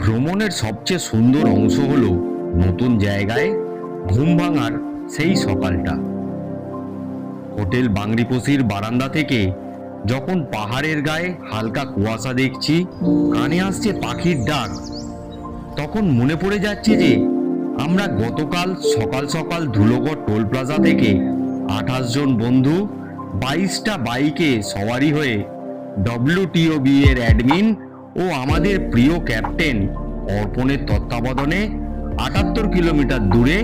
ভ্রমণের সবচেয়ে সুন্দর অংশ হলো নতুন জায়গায় ঘুম ভাঙার সেই সকালটা। হোটেল বাংরিপোষির বারান্দা থেকে যখন পাহাড়ের গায়ে হালকা কুয়াশা দেখছি, কানে আসছে পাখির ডাক, তখন মনে পড়ে যাচ্ছে যে আমরা গতকাল সকাল সকাল ধুলোগড় টোল প্লাজা থেকে 28 জন বন্ধু 22টা বাইকে সওয়ারি হয়ে WTOB এর অ্যাডমিন ও আমাদের প্রিয় ক্যাপ্টেন অর্পণের তত্ত্বাবধানে 78 কিলোমিটার দূরে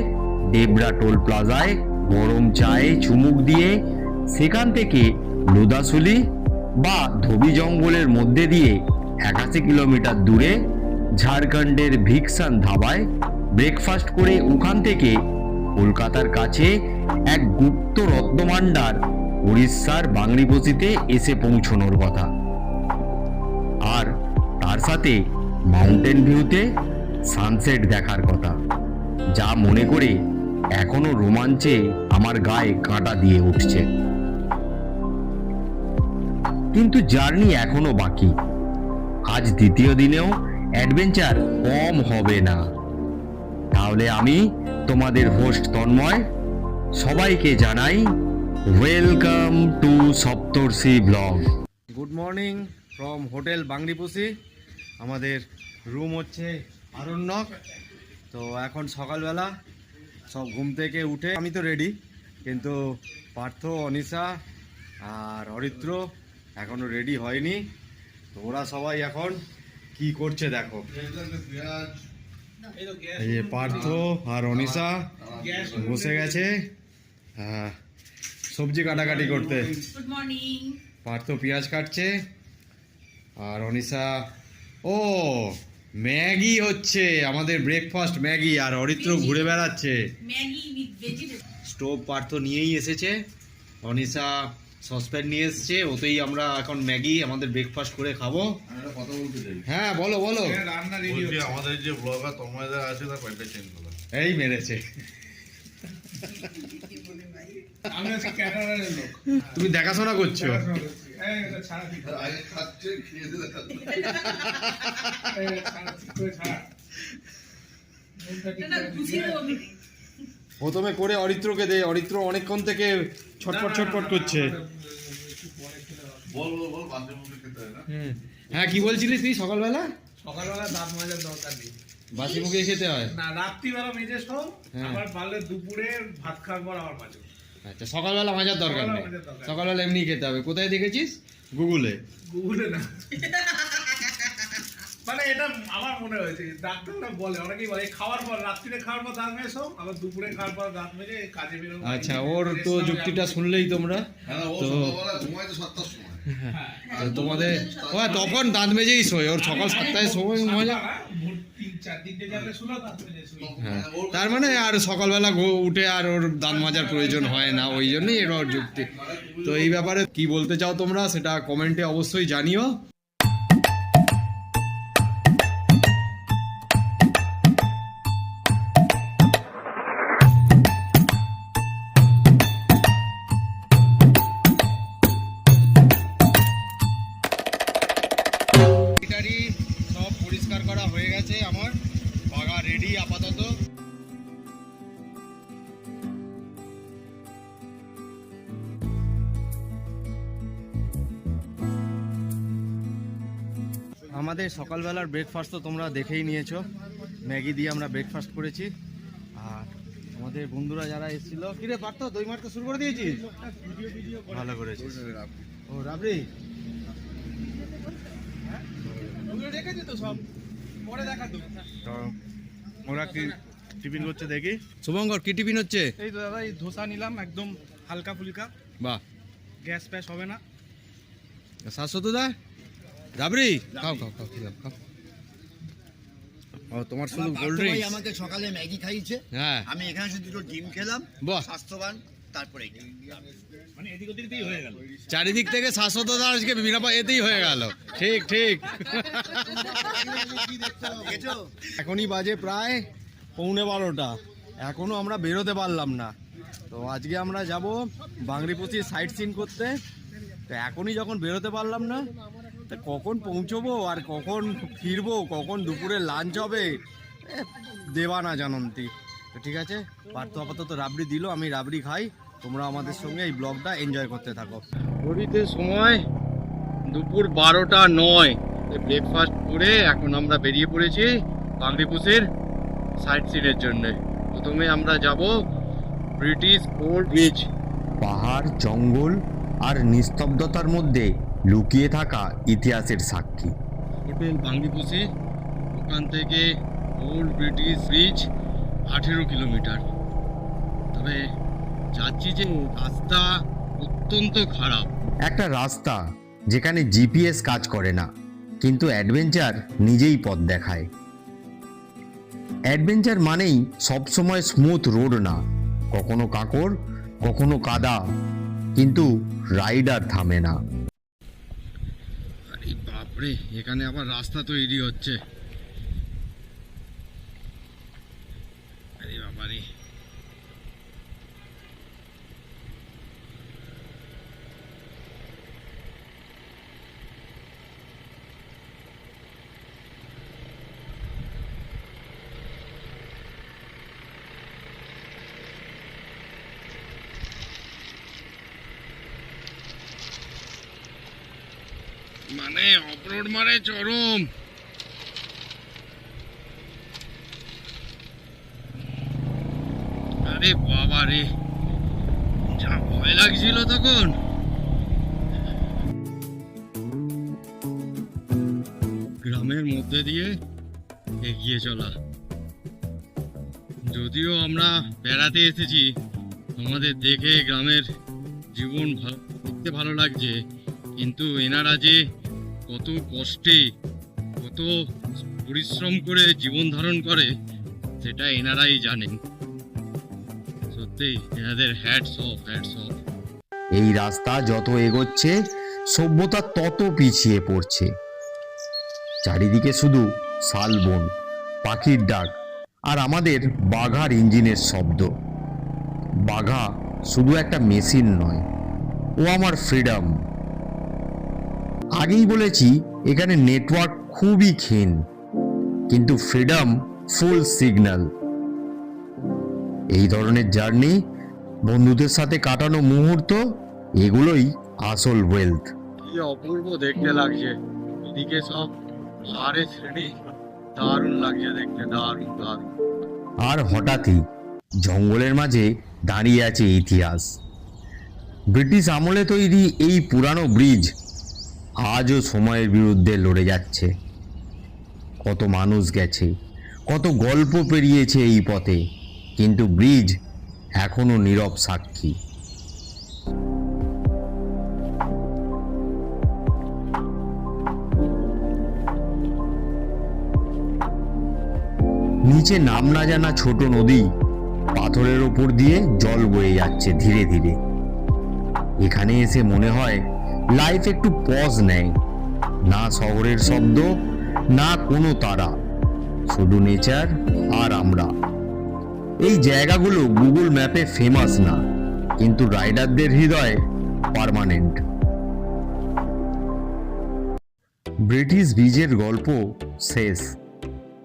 ডেবরা টোল প্লাজায় গরম চায়ে চুমুক দিয়ে সেখান থেকে লোদাসুলি বা ধোবি জঙ্গলের মধ্যে দিয়ে 81 কিলোমিটার দূরে ঝাড়খণ্ডের ভিকসান ধাবায় ব্রেকফাস্ট করে ওখান থেকে কলকাতার কাছে এক গুপ্ত রত্নভাণ্ডার উড়িষ্যার বাংরিপোষিতে এসে পৌঁছানোর কথা। আর তার সাথে মাউন্টেন ভিউতে সানসেট দেখার কথা, যা মনে করে এখনো রোমাঞ্চে আমার গায়ে কাঁটা দিয়ে উঠছে। কিন্তু জার্নি এখনো বাকি। আজ দ্বিতীয় দিনেও অ্যাডভেঞ্চার কম হবে না। তাহলে আমি তোমাদের হোস্ট তন্ময় সবাইকে জানাই welcome to Saptarshi blog. Good morning from hotel Bangriposhi. আমাদের রুম হচ্ছে আরণ্যক। তো এখন সকালবেলা সব ঘুম থেকে উঠে আমি তো রেডি, কিন্তু পার্থ, অনিশা আর অরিত্র এখনো রেডি হয়নি। তো ওরা সবাই এখন কি করছে দেখো। এই যে পার্থ আর অনিশা বসে গেছে সবজি কাটাকাটি করতে। Good morning. পার্থ পেঁয়াজ কাটছে আর অনিশা ম্যাগি হচ্ছে আমাদের ব্রেকফাস্ট ম্যাগি, আর অরিত্র ঘুরে বেড়াচ্ছে। Maggi with vegetable. Stove Partha নিয়েই এসেছে, অনিশা সসপ্যান নিয়ে এসছে, ওতেই আমরা এখন ম্যাগি আমাদের ব্রেকফাস্ট করে খাবো। কথা বলতে চাই। হ্যাঁ বলো বলো। রান্না রেডি হচ্ছে। আমাদের যে ব্লগার তন্ময়দা আছে তার কয়েকটা চেঞ্জ করা। এই মেরেছে। আমি আজকে ক্যাটারারের লোক। তুমি দেখাশোনা করছো। এই এটা ছাড়া ঠিক করে। আগে খাচ্ছে খেয়ে দিলে খাচ্ছে। এই ছাড়া ঠিক করে ছাড়া। না গুছিয়ে দেবো আমি। প্রথমে করে অরিত্রকে দে, অরিত্র অনেকক্ষণ থেকে ছটফট করছে। বল বল বল বাসে মুখে খেতে হয় না। হ্যাঁ কি বলছিলিস তুই সকালবেলা? সকালবেলা দাঁত মাজার দরকার নেই। বাসি মুখে খেতে হয় না, রাত্রিবেলা মেজে সব, হ্যাঁ। আবার পারলে দুপুরে ভাত খাওয়ার পর আবার মাজো। আচ্ছা, সকালবেলা মাজার দরকার নেই, সকালবেলা মাজার দরকার নেই। সকালবেলা এমনি খেতে হবে। কোথায় দেখেছিস? গুগলে। গুগলে না। মানে এটা আমার মনে হয়েছে, ডাক্তাররা বলে, অনেকেই বলে খাওয়ার পর, রাত্রিরে খাওয়ার পর দাঁত মেজে সব, আবার দুপুরে খাওয়ার পর দাঁত মেজে কাজে বেরো। আচ্ছা, ওর তো যুক্তিটা শুনলেই তোমরা হ্যাঁ ও তো সকালবেলা ঘুমায় তো 7টার সময়। তো তোমাদের তখন দাঁত মেজেই শোয়, ওর সকাল 7টায় সময় মজা। 3-4 যাবে শুনো, দাঁত মেজে শুনো। হ্যাঁ, তার মানে আর সকালবেলা উঠে আর ওর দাঁত মাজার প্রয়োজন হয় না, ওই জন্যই এর ওর যুক্তি। তো এই ব্যাপারে কি বলতে চাও তোমরা সেটা কমেন্টে অবশ্যই জানিও। সব পরিষ্কার করা হয়ে গেছে, আমার বাগা রেডি আপাতত। আমাদের সকালবেলার ব্রেকফাস্ট তো তোমরা দেখেই নিয়েছো, ম্যাগি দিয়ে আমরা ব্রেকফাস্ট করেছি। আর আমাদের বন্ধুরা যারা এসেছিল, কিরে পারত দই মারতে শুরু করে দিয়েছিস? ভালো করেছিস। ও রাবড়ি রেখেছে তো সব, পরে দেখা তো। তো ওরা কি টিফিন করছে দেখি। শুভঙ্কর কি টিফিন হচ্ছে? এই তো দাদা, এই ধোসা নিলাম, একদম হালকা ফুলকা, বাহ, গ্যাস প্যাস হবে না। শাশ্বত দা রাবড়ি খাও খাও খাও খাও। ও তোমার শুধু কোল্ড ড্রিঙ্কস? আমাকে সকালে ম্যাগি খাইয়েছে, হ্যাঁ আমি এখানে শুধু দুটো ডিম খেলাম, বাহ, স্বাস্থ্যবান। তারপরে মানে এদিক ওদিকতেই হয়ে গেল। চারিদিক থেকে শাশ্বত দা আজকে বিনা এতেই হয়ে গেল। ঠিক ঠিক। এখনই বাজে প্রায় 11:15, এখনো আমরা বেরোতে পারলাম না। তো আজকে আমরা যাব বাংরিপোষি সাইট সিন করতে। তো এখনই যখন বেরোতে পারলাম না, তা কখন পৌঁছবো আর কখন ফিরবো, কখন দুপুরে লাঞ্চ হবে দেবা না জানন্তি। তো ঠিক আছে, পার্থ আপাতত রাবড়ি দিল, আমি রাবড়ি খাই, তোমরা আমাদের সঙ্গে এই ব্লগটা এনজয় করতে থাকো। ঘড়িতে সময় দুপুর 12:09, ব্রেকফাস্ট করে এখন আমরা বেরিয়ে পড়েছি বাংরিপোসের সাইট সিনের জন্য। প্রথমে আমরা যাব ব্রিটিশ ওল্ড ব্রিজ। পাহাড়, জঙ্গল আর নিস্তব্ধতার মধ্যে লুকিয়ে থাকা ইতিহাসের সাক্ষী। হোটেল বাংরিপোসে, ওখান থেকে ওল্ড ব্রিটিশ ব্রিজ 18 কিলোমিটার। তবে যাচ্ছি যে রাস্তা অত্যন্ত খারাপ। একটা রাস্তা যেখানে জিপিএস কাজ করে না, কিন্তু অ্যাডভেঞ্চার নিজেই পথ দেখায়। অ্যাডভেঞ্চার মানেই সবসময় স্মুথ রোড না, কখনো কাঁকড়, কখনো কাদা, কিন্তু রাইডার থামে না। আরে বাপরে, এখানে আবার রাস্তা তৈরি হচ্ছে। আরে বাবারে, মানে অফরোড মারে চরম। আরে বাবা রে, যা ভয় লাগছিল তখন। গ্রামের মধ্যে দিয়ে এগিয়ে চলা। যদিও আমরা বেড়াতে এসেছি, আমাদের দেখে গ্রামের জীবন দেখতে ভালো লাগছে, কিন্তু এনারা যে কত কষ্টে, কত পরিশ্রম করে জীবন ধারণ করে সেটা এনারাই জানেন। সত্যি এনাদের হ্যাটস অফ, হ্যাটস অফ। এই রাস্তা যত এগোচ্ছে সভ্যতা তত পিছিয়ে পড়ছে। চারিদিকে শুধু শালবন, পাখির ডাক আর আমাদের বাঘার ইঞ্জিনের শব্দ। বাঘা শুধু একটা মেশিন নয়, ও আমার ফ্রিডম। আগেই বলেছি এখানে নেটওয়ার্ক খুবই ক্ষীণ, কিন্তু ফ্রিডম ফুল সিগন্যাল। এই ধরনের জার্নি, বন্ধুদের সাথে কাটানো মুহূর্ত, এগুলোই আসল ওয়েলথ। কি অপূর্ব দেখতে লাগছে, এদিকে সব পাহাড়ের শ্রেণী, দারুণ লাগছে দেখতে, দারুণ দারুণ। আর হঠাৎই জঙ্গলের মাঝে দাঁড়িয়ে আছে ইতিহাস। ব্রিটিশ আমলে তৈরি এই পুরানো ব্রিজ আজও সময়ের বিরুদ্ধে লড়ে যাচ্ছে। কত মানুষ গেছে, কত গল্প পেরিয়েছে এই পথে, কিন্তু ব্রিজ এখনো নীরব সাক্ষী। নিচে নাম না জানা ছোট নদী পাথরের ওপর দিয়ে জল বয়ে যাচ্ছে ধীরে ধীরে। এখানে এসে মনে হয় লাইফ একটু পজ নেয়। না শহরের শব্দ, না কোনো তারা, শুধু নেচার আর আমরা। এই জায়গাগুলো গুগল ম্যাপে ফেমাস না, কিন্তু রাইডারদের হৃদয়ে পার্মানেন্ট। ব্রিটিশ ব্রিজের গল্প শেষ,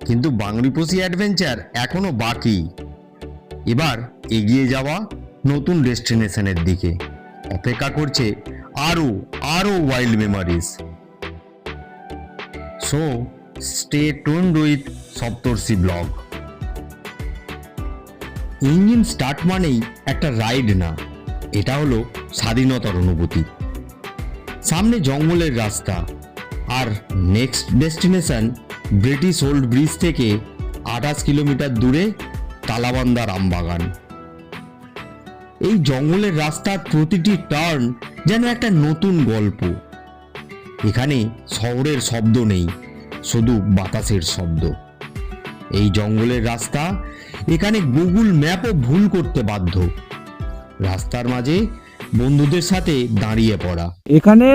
কিন্তু বাংরিপোসি অ্যাডভেঞ্চার এখনো বাকি। এবার এগিয়ে যাওয়া নতুন ডেস্টিনেশনের দিকে। অপেক্ষা করছে আরো আরো wild memories. So stay tuned with Saptarshi blog. Engine start মানেই একটা রাইড না, এটা হলো স্বাধীনতার অনুভূতি। সামনে জঙ্গলের রাস্তা, আর next destination British old bridge থেকে 28 কিলোমিটার দূরে তালাবান্দার আমবাগান। এই জঙ্গলের রাস্তার প্রতিটি টার্ন যেন একটা নতুন গল্প। এখানে শহরের শব্দ নেই, শুধু বাতাসের শব্দ। এই জঙ্গলের রাস্তা, এখানে গুগল ম্যাপও ভুল করতে বাধ্য। রাস্তার মাঝে বন্ধুদের সাথে দাঁড়িয়ে পড়া। এখানে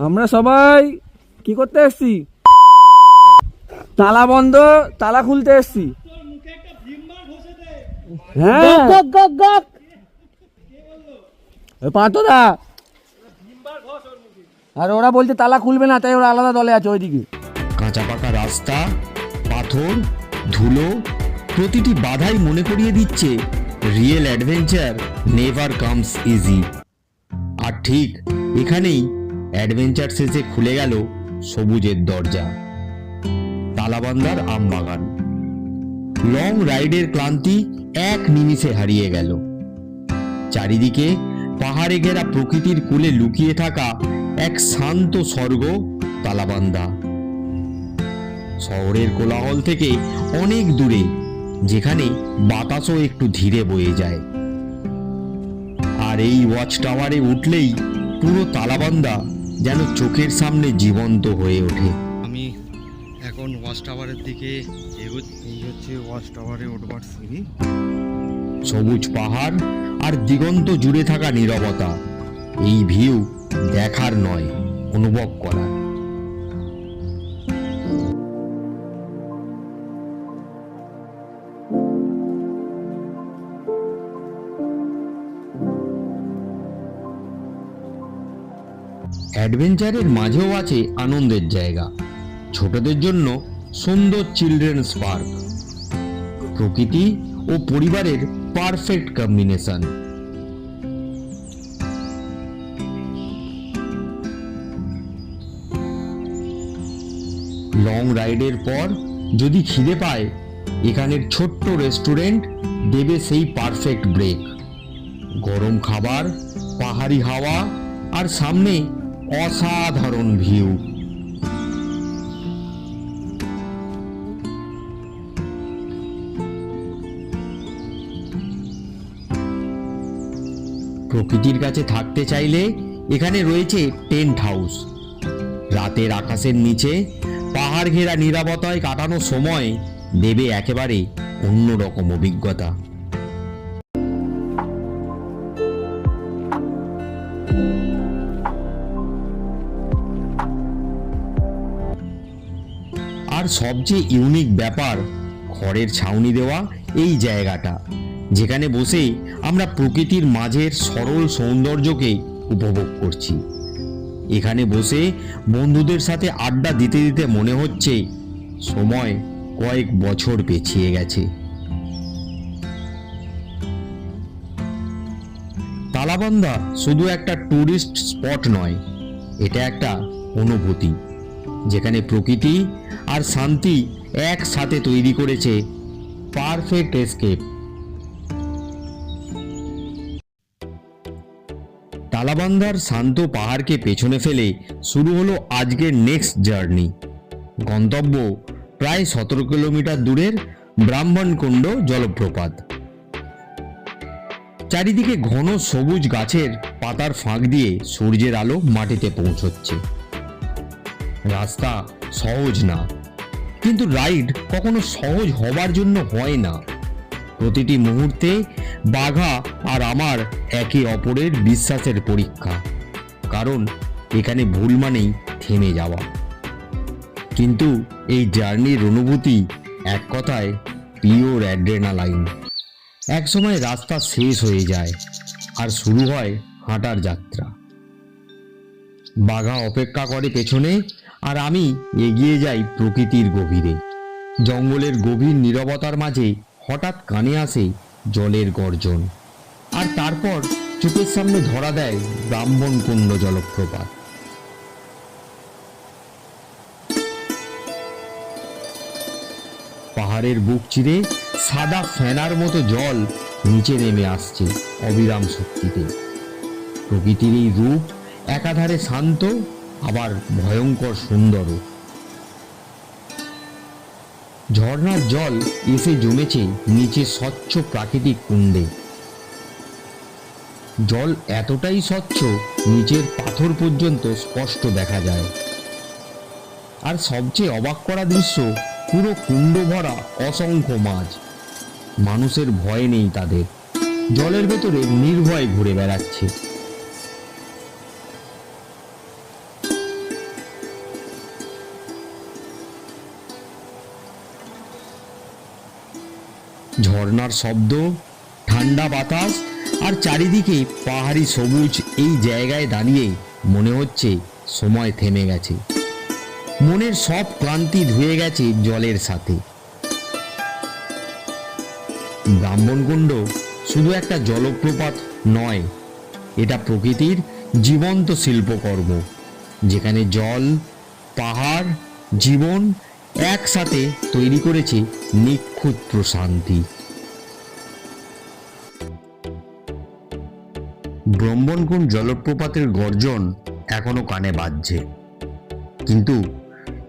আমরা সবাই কি করতে এসছি? তালা বন্ধ, তালা খুলতে এসছি। হ্যাঁ পাঁচদা, আর ওরা বলছে তালা খুলবে না, তাই ওরা আলাদা দলে আছে ওইদিকে। কাঁচা পাকা রাস্তা, পাথর, ধুলো, প্রতিটি বাধাই মনে করিয়ে দিচ্ছে real adventure never comes easy. আর ঠিক এখানেই অ্যাডভেঞ্চার শেষে খুলে গেল সবুজের দরজা, তালাবান্দার আমবাগান। লং রাইডের ক্লান্তি এক নিমিষে হারিয়ে গেল। চারিদিকে পাহাড়ে ঘেরা প্রকৃতির কোলে লুকিয়ে থাকা এক শান্ত স্বর্গ তালাবান্দা। শহরের কোলাহল থেকে অনেক দূরে, যেখানে বাতাসও একটু ধীরে বয়ে যায়। আর এই ওয়াচ টাওয়ারে উঠলেই পুরো তালাবান্দা যেন চোখের সামনে জীবন্ত হয়ে ওঠে। আমি এখন ওয়াচ টাওয়ারের দিকে এই হচ্ছে ওয়াচ টাওয়ারে উঠবার সিঁড়ি। সবুজ পাহাড় আর দিগন্ত জুড়ে থাকা নীরবতা, এই ভিউ দেখার নয়, অনুভব করার। অ্যাডভেঞ্চারের মাঝেও আছে আনন্দের জায়গা। ছোটদের জন্য সুন্দর চিলড্রেন্স পার্ক, প্রকৃতি ও পরিবারের পারফেক্ট কম্বিনেশন। লং রাইডের পর যদি খিদে পায়, এখানের ছোট্ট রেস্টুরেন্ট দেবে সেই পারফেক্ট ব্রেক। গরম খাবার, পাহাড়ি হাওয়া আর সামনে অসাধারণ ভিউ। প্রকৃতির কাছে থাকতে চাইলে এখানে রয়েছে টেন্ট হাউস। রাতের আকাশের নিচে পাহাড় ঘেরা নীরবতায় কাটানো সময় দেবে একেবারে অন্যরকম অভিজ্ঞতা। আর সবচেয়ে ইউনিক ব্যাপার, খড়ের ছাউনি দেওয়া এই জায়গাটা, যেখানে বসে আমরা প্রকৃতির মাঝের সরল সৌন্দর্যকে উপভোগ করছি। এখানে বসে বন্ধুদের সাথে আড্ডা দিতে দিতে মনে হচ্ছে সময় কয়েক বছর পেছিয়ে গেছে। তালাবান্দা শুধু একটা টুরিস্ট স্পট নয়, এটা একটা অনুভূতি, যেখানে প্রকৃতি আর শান্তি একসাথে তৈরি করেছে পারফেক্ট এসকেপ। তালাবান্দার শান্ত পাহাড়কে পেছনে ফেলে শুরু হলো আজকের নেক্সট জার্নি। গন্তব্য প্রায় 17 কিলোমিটার দূরের ব্রাহ্মণকুণ্ড জলপ্রপাত। চারিদিকে ঘন সবুজ গাছের পাতার ফাঁক দিয়ে সূর্যের আলো মাটিতে পৌঁছচ্ছে। রাস্তা সহজ না, কিন্তু রাইড কখনো সহজ হবার জন্য হয় না। প্রতিটি মুহূর্তে বাঘা আর আমার একে অপরের বিশ্বাসের পরীক্ষা, কারণ এখানে ভুল মানেই থেমে যাওয়া। কিন্তু এই জার্নির অনুভূতি এক কথায় পিওর অ্যাড্রেনালাইন। একসময় রাস্তা শেষ হয়ে যায় আর শুরু হয় হাঁটার যাত্রা। বাঘা অপেক্ষা করে পেছনে, আর আমি এগিয়ে যাই প্রকৃতির গভীরে। জঙ্গলের গভীর নীরবতার মাঝে হঠাৎ কানে আসে জলের গর্জন, আর তারপর চোখের সামনে ধরা দেয় ব্রাহ্মণকুণ্ড জলপ্রপাত। পাহাড়ের বুক চিরে সাদা ফেনার মতো জল নিচে নেমে আসছে অবিরাম শক্তিতে। প্রকৃতির এই রূপ একাধারে শান্ত, আবার ভয়ঙ্কর সুন্দরও। ঝর্ণার জল এসে জমেছে নিচে স্বচ্ছ প্রাকৃতিক কুণ্ডে। জল এতটাই স্বচ্ছ, নিচের পাথর পর্যন্ত স্পষ্ট দেখা যায়। আর সবচেয়ে অবাক করা দৃশ্য, পুরো কুণ্ড ভরা অসংখ্য মাছ। মানুষের ভয় নেই তাদের, জলের ভেতরে নির্ভয়ে ঘুরে বেড়াচ্ছে। ঝর্ণার শব্দ, ঠান্ডা বাতাস আর চারিদিকে পাহাড়ি সবুজ, এই জায়গায় দাঁড়িয়ে মনে হচ্ছে সময় থেমে গেছে, মনের সব ক্লান্তি ধুয়ে গেছে জলের সাথে। ব্রাহ্মণকুণ্ড শুধু একটা জলপ্রপাত নয়, এটা প্রকৃতির জীবন্ত শিল্পকর্ম, যেখানে জল, পাহাড়, জীবন একসাথে তৈরি করেছে নিখুঁত প্রশান্তি। ব্রহ্মণকুণ্ড জলপ্রপাতের গর্জন এখনো কানে বাজছে, কিন্তু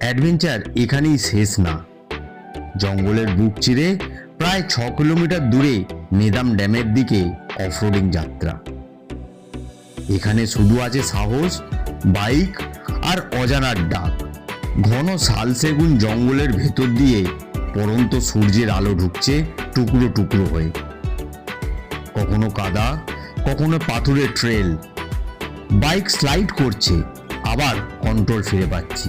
অ্যাডভেঞ্চার এখানেই শেষ না। জঙ্গলের বুক চিরে প্রায় 6 কিলোমিটার দূরে নেদাম ড্যামের দিকে অফরোডিং যাত্রা। এখানে শুধু আছে সাহস, বাইক আর অজানার ডাক। ঘন শাল সেগুন জঙ্গলের ভেতর দিয়ে পড়ন্ত সূর্যের আলো ঢুকছে টুকরো টুকরো হয়ে। কখনো কাদা, কখনো পাথুরের ট্রেল। বাইক স্লাইড করছে, আবার কন্ট্রোল ফিরে পাচ্ছি।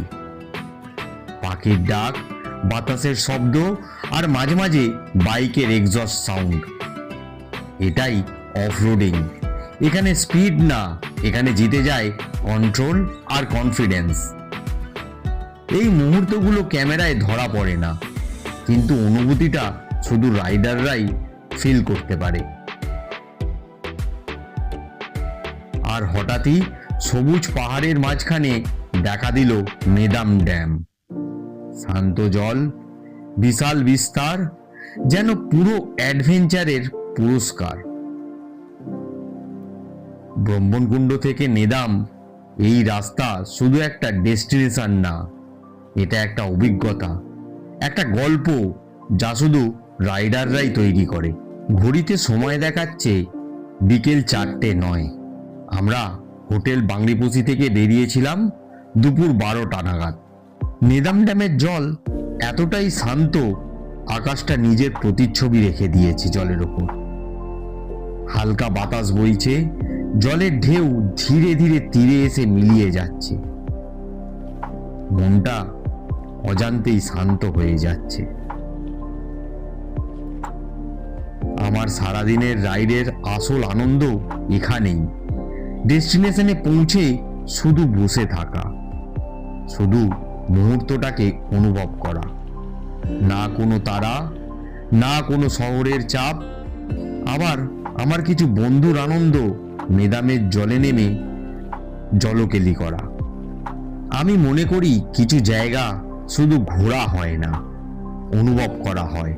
পাখির ডাক, বাতাসের শব্দ আর মাঝে মাঝে বাইকের এক্সস্ট সাউন্ড। এটাই অফরোডিং। এখানে স্পিড না, এখানে জিতে যায় কন্ট্রোল আর কনফিডেন্স। এই মুহূর্তগুলো ক্যামেরায় ধরা পড়ে না, কিন্তু অনুভূতিটা শুধু রাইডাররাই ফিল করতে পারে। আর হঠাৎই সবুজ পাহাড়ের মাঝখানে দেখা দিল নেদাম ড্যাম। শান্ত জল, বিশাল বিস্তার, যেন পুরো অ্যাডভেঞ্চারের পুরস্কার। ব্রহ্মণকুণ্ড থেকে নেদাম এই রাস্তা শুধু একটা ডেস্টিনেশন না, এটা একটা অভিজ্ঞতা, একটা গল্প যা শুধু রাইডাররাই তৈরি করে। ঘড়িতে সময় দেখাচ্ছে বিকেল 4টে নয়। আমরা হোটেল বাংরিপোষি থেকে বেরিয়েছিলাম দুপুর 12টা নাগাদ। নেদাম ড্যামের জল এতটাই শান্ত, আকাশটা নিজের প্রতিচ্ছবি রেখে দিয়েছে জলের ওপর। হালকা বাতাস বইছে, জলের ঢেউ ধীরে ধীরে তীরে এসে মিলিয়ে যাচ্ছে। মনটা অজান্তেই শান্ত হয়ে যাচ্ছে। আমার সারাদিনের রাইডের আসল আনন্দ এখানেই। ডেস্টিনেশনে পৌঁছে শুধু বসে থাকা, শুধু মুহূর্তটাকে অনুভব করা। না কোনো তারা, না কোনো শহরের চাপ। আবার আমার কিছু বন্ধুর আনন্দ নেদামের জলে নেমে জলকেলি করা। আমি মনে করি কিছু জায়গা শুধু ঘোরা হয় না, অনুভব করা হয়।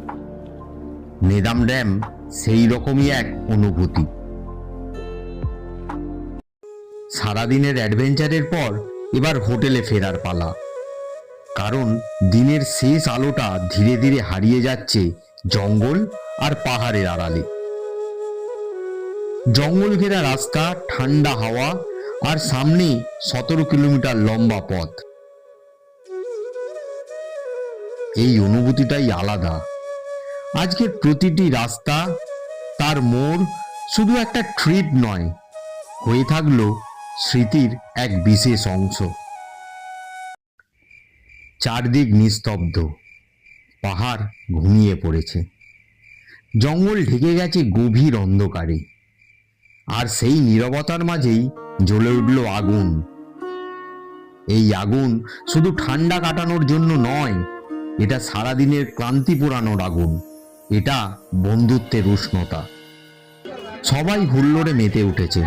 নেদাম ড্যাম সেই রকমই এক অনুভূতি। সারাদিনের অ্যাডভেঞ্চারের পর এবার হোটেলে ফেরার পালা, কারণ দিনের শেষ আলোটা ধীরে ধীরে হারিয়ে যাচ্ছে জঙ্গল আর পাহাড়ের আড়ালে। জঙ্গল ঘেরা রাস্তা, ঠান্ডা হাওয়া আর সামনে 17 কিলোমিটার লম্বা পথ। এই অনুভূতিটাই আলাদা। আজকের প্রতিটি রাস্তা, তার মোড় শুধু একটা ট্রিপ নয়, হয়ে থাকলো স্মৃতির এক বিশেষ অংশ। চারদিক নিস্তব্ধ, পাহাড় ঘুমিয়ে পড়েছে, জঙ্গল ঢেকে গেছে গভীর অন্ধকারে। আর সেই নীরবতার মাঝেই জ্বলে উঠল আগুন। এই আগুন শুধু ঠান্ডা কাটানোর জন্য নয়, এটা সারাদিনের ক্লান্তি পোড়ানোর আগুন। এটা বন্ধুত্বের উষ্ণতা। সবাই হুল্লোড়ে মেতে উঠেছে।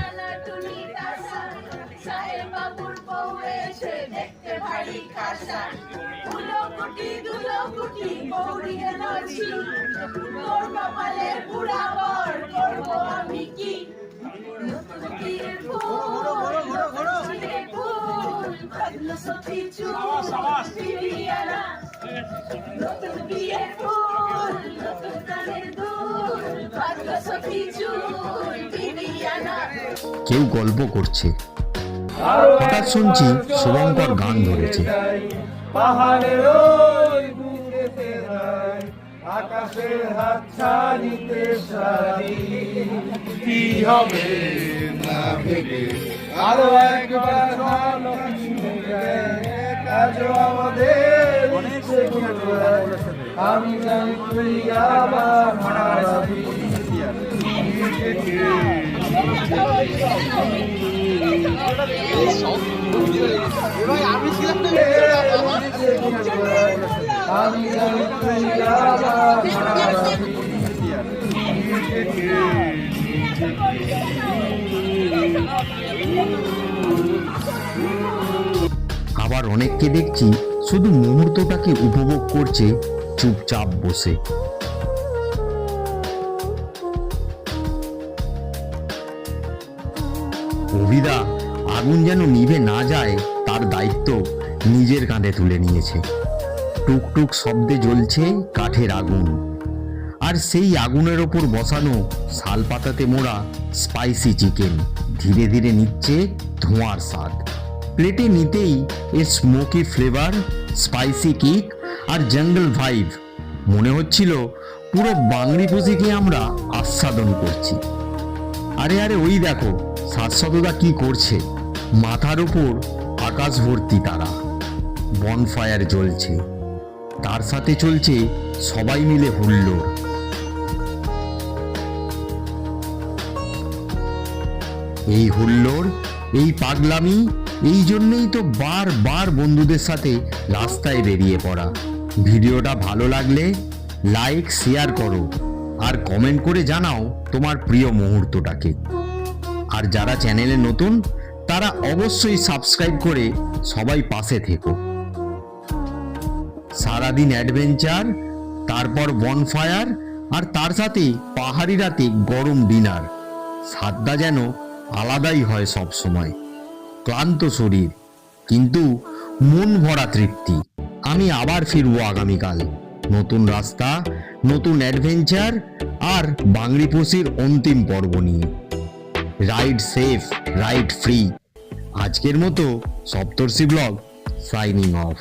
কেউ গল্প করছে, হঠাৎ শুনছি শুভঙ্কর গান ধরেছে। পাহাড়ের ওই বুকেতে নাই আকাশের হাতছানিতে সারি কি হবে না ভেবে আরো একবার ভালো শুনে যায় আজও আমাদের ইচ্ছে করে আমি জানি তুই আবার হারাবি আবার অনেককে দেখছি শুধু মুহূর্তটাকে উপভোগ করছে চুপচাপ বসে। অভিদা আগুন যেন নিভে না যায় তার দায়িত্ব নিজের কাঁধে তুলে নিয়েছে। টুকটুক শব্দে জ্বলছে কাঠের আগুন, আর সেই আগুনের ওপর বসানো শাল পাতাতে মোড়া স্পাইসি চিকেন ধীরে ধীরে নিচ্ছে ধোঁয়ার স্বাদ। প্লেটে নিতেই এর স্মোকি ফ্লেভার, স্পাইসি কিক আর জঙ্গল ভাইব, মনে হচ্ছিল পুরো বাংলি পুষিকে আমরা আস্বাদন করছি। আরে আরে ওই দেখো শাশ্বতদা কি করছে, মাথার উপর আকাশ ভর্তি তারা, বনফায়ার জ্বলছে, তার সাথে চলছে সবাই মিলে হুল্লোড়। এই হুল্লোড়, এই পাগলামি, এই জন্যই তো বারবার বন্ধুদের সাথে রাস্তায় বেরিয়ে পড়া। ভিডিওটা ভালো লাগলে লাইক শেয়ার করো আর কমেন্ট করে জানাও তোমার প্রিয় মুহূর্তটাকে। আর যারা চ্যানেলে নতুন তারা অবশ্যই সাবস্ক্রাইব করে সবাই পাশে থেকো। সারাদিন অ্যাডভেঞ্চার, তারপর বনফায়ার, আর তার সাথে পাহাড়ি রাতে গরম ডিনার, স্বাদটা যেন আলাদাই হয় সব সময়। ক্লান্ত শরীর কিন্তু মন ভরা তৃপ্তি। আমি আবার ফিরবো আগামীকাল, নতুন রাস্তা, নতুন অ্যাডভেঞ্চার আর বাংলিপোষির অন্তিম পর্ব নিয়ে। Ride safe, ride free. আজকের মতো সপ্তর্ষি ব্লগ সাইনিং অফ।